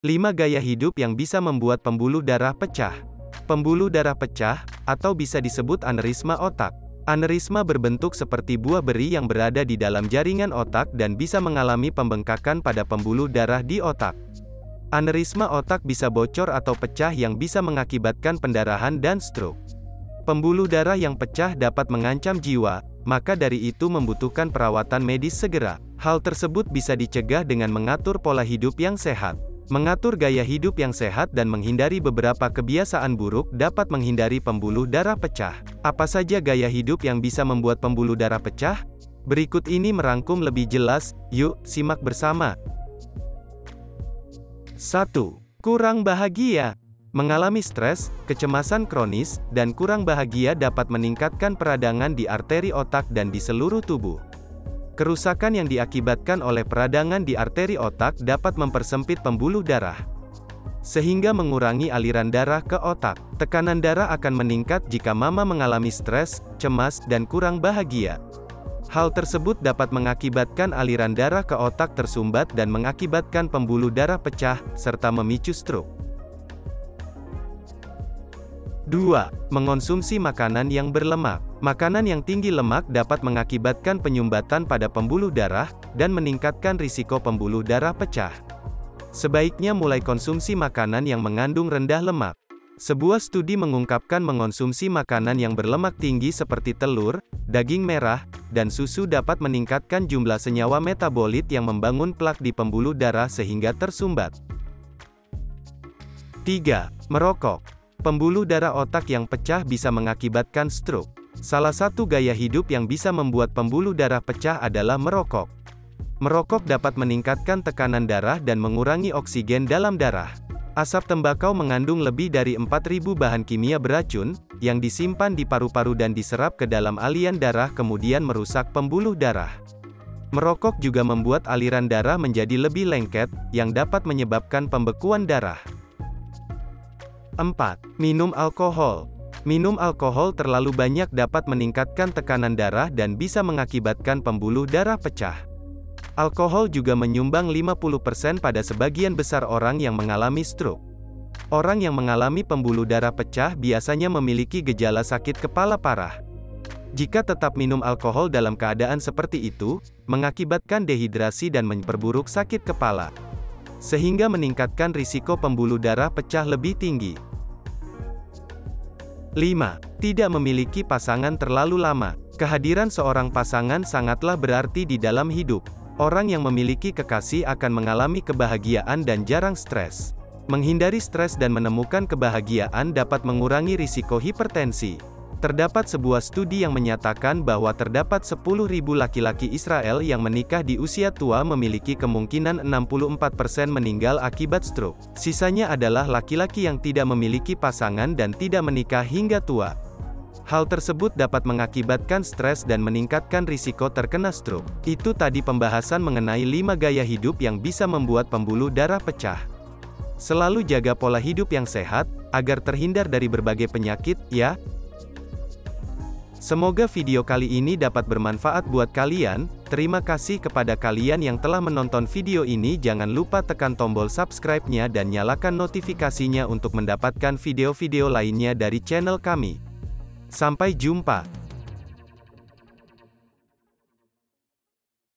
5 gaya hidup yang bisa membuat pembuluh darah pecah. Pembuluh darah pecah, atau bisa disebut aneurisma otak. Aneurisma berbentuk seperti buah beri yang berada di dalam jaringan otak dan bisa mengalami pembengkakan pada pembuluh darah di otak. Aneurisma otak bisa bocor atau pecah yang bisa mengakibatkan pendarahan dan stroke. Pembuluh darah yang pecah dapat mengancam jiwa, maka dari itu membutuhkan perawatan medis segera. Hal tersebut bisa dicegah dengan mengatur pola hidup yang sehat. Mengatur gaya hidup yang sehat dan menghindari beberapa kebiasaan buruk dapat menghindari pembuluh darah pecah. Apa saja gaya hidup yang bisa membuat pembuluh darah pecah? Berikut ini merangkum lebih jelas, yuk, simak bersama. 1. Kurang bahagia. Mengalami stres, kecemasan kronis, dan kurang bahagia dapat meningkatkan peradangan di arteri otak dan di seluruh tubuh. Kerusakan yang diakibatkan oleh peradangan di arteri otak dapat mempersempit pembuluh darah, sehingga mengurangi aliran darah ke otak. Tekanan darah akan meningkat jika mama mengalami stres, cemas, dan kurang bahagia. Hal tersebut dapat mengakibatkan aliran darah ke otak tersumbat dan mengakibatkan pembuluh darah pecah, serta memicu stroke. 2. Mengonsumsi makanan yang berlemak. Makanan yang tinggi lemak dapat mengakibatkan penyumbatan pada pembuluh darah, dan meningkatkan risiko pembuluh darah pecah. Sebaiknya mulai konsumsi makanan yang mengandung rendah lemak. Sebuah studi mengungkapkan mengonsumsi makanan yang berlemak tinggi seperti telur, daging merah, dan susu dapat meningkatkan jumlah senyawa metabolit yang membangun plak di pembuluh darah sehingga tersumbat. 3. Merokok. Pembuluh darah otak yang pecah bisa mengakibatkan stroke. Salah satu gaya hidup yang bisa membuat pembuluh darah pecah adalah merokok. Merokok dapat meningkatkan tekanan darah dan mengurangi oksigen dalam darah. Asap tembakau mengandung lebih dari 4.000 bahan kimia beracun, yang disimpan di paru-paru dan diserap ke dalam alian darah kemudian merusak pembuluh darah. Merokok juga membuat aliran darah menjadi lebih lengket, yang dapat menyebabkan pembekuan darah. 4. Minum alkohol. Minum alkohol terlalu banyak dapat meningkatkan tekanan darah dan bisa mengakibatkan pembuluh darah pecah. Alkohol juga menyumbang 50% pada sebagian besar orang yang mengalami stroke. Orang yang mengalami pembuluh darah pecah biasanya memiliki gejala sakit kepala parah. Jika tetap minum alkohol dalam keadaan seperti itu, mengakibatkan dehidrasi dan memperburuk sakit kepala, sehingga meningkatkan risiko pembuluh darah pecah lebih tinggi. 5. Tidak memiliki pasangan terlalu lama. Kehadiran seorang pasangan sangatlah berarti di dalam hidup. Orang yang memiliki kekasih akan mengalami kebahagiaan dan jarang stres. Menghindari stres dan menemukan kebahagiaan dapat mengurangi risiko hipertensi. Terdapat sebuah studi yang menyatakan bahwa terdapat 10.000 laki-laki Israel yang menikah di usia tua memiliki kemungkinan 64% meninggal akibat stroke. Sisanya adalah laki-laki yang tidak memiliki pasangan dan tidak menikah hingga tua. Hal tersebut dapat mengakibatkan stres dan meningkatkan risiko terkena stroke. Itu tadi pembahasan mengenai 5 gaya hidup yang bisa membuat pembuluh darah pecah. Selalu jaga pola hidup yang sehat, agar terhindar dari berbagai penyakit, ya. Semoga video kali ini dapat bermanfaat buat kalian. Terima kasih kepada kalian yang telah menonton video ini. Jangan lupa tekan tombol subscribe-nya dan nyalakan notifikasinya untuk mendapatkan video-video lainnya dari channel kami. Sampai jumpa.